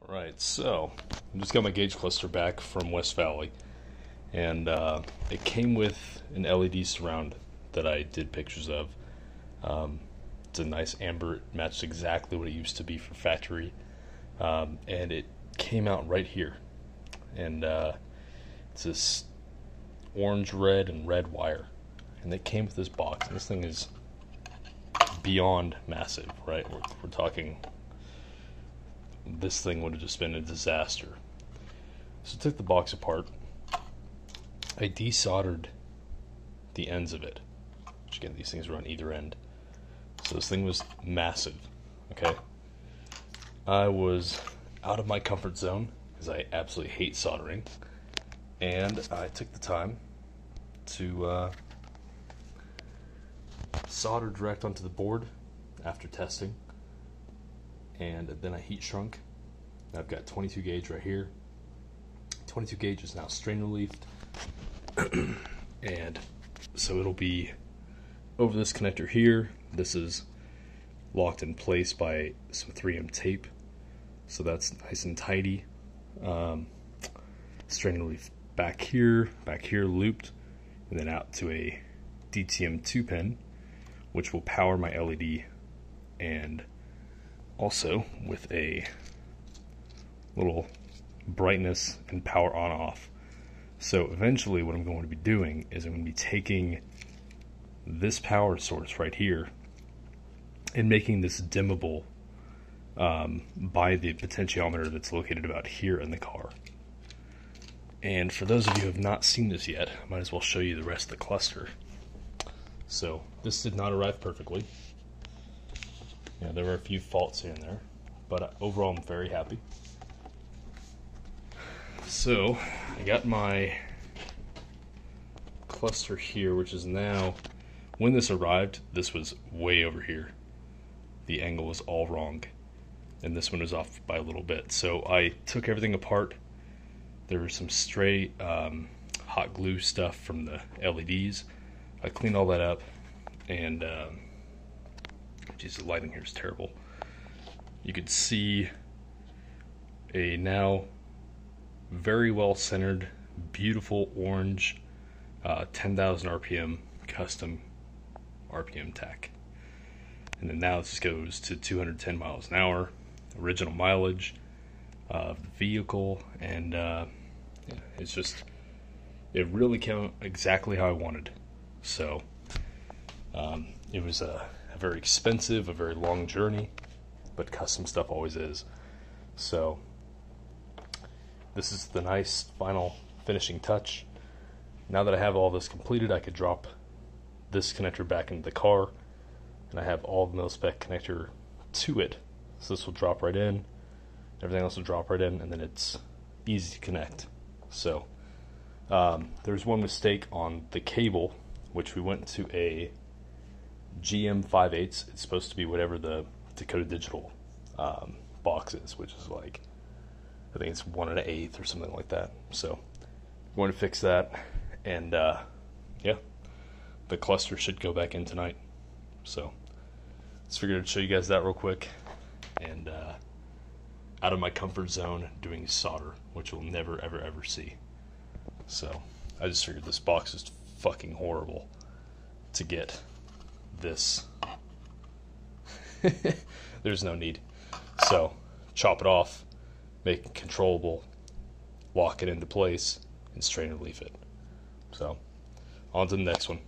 Alright, so I just got my gauge cluster back from West Valley, and it came with an LED surround that I did pictures of. It's a nice amber, it matched exactly what it used to be for factory, and it came out right here, and it's this orange, red, and red wire, and they came with this box, and this thing is beyond massive, right? We're talking, this thing would have just been a disaster. So I took the box apart, I desoldered the ends of it, which again, these things are on either end. So this thing was massive, okay? I was out of my comfort zone, because I absolutely hate soldering, and I took the time to solder direct onto the board after testing, and then I heat shrunk. I've got 22 gauge right here. 22 gauge is now strain relieved, and so it'll be over this connector here. This is locked in place by some 3M tape, so that's nice and tidy. Strain relief back here looped, and then out to a DTM 2-pin, which will power my LED, and also with a little brightness and power on off. So eventually what I'm going to be doing is I'm going to be taking this power source right here and making this dimmable by the potentiometer that's located about here in the car. And for those of you who have not seen this yet, I might as well show you the rest of the cluster. So this did not arrive perfectly. Yeah, there were a few faults here and there, but overall I'm very happy. So I got my cluster here, which is now, when this arrived, this was way over here. The angle was all wrong, and this one was off by a little bit. So I took everything apart. There was some stray hot glue stuff from the LEDs. I cleaned all that up, and geez, the lighting here is terrible. You could see a now very well centered, beautiful orange 10,000 RPM custom RPM tach. And then now this goes to 210 miles an hour, original mileage of the vehicle, and yeah, it's just, it really came out exactly how I wanted. So it was a very expensive, a very long journey, but custom stuff always is. So this is the nice final finishing touch. Now that I have all this completed, I could drop this connector back into the car, and I have all the mil-spec connector to it. So this will drop right in, everything else will drop right in, and then it's easy to connect. So there's one mistake on the cable, which we went to a GM 5/8. It's supposed to be whatever the Dakota Digital box is, which is like, I think it's 1 1/8 or something like that. So I'm going to fix that, and yeah, the cluster should go back in tonight. So just figured I'd show you guys that real quick, and out of my comfort zone doing solder, which you'll never ever see. So I just figured this box is fucking horrible to get this. There's no need. So chop it off, make it controllable, lock it into place, and strain relief it. So on to the next one.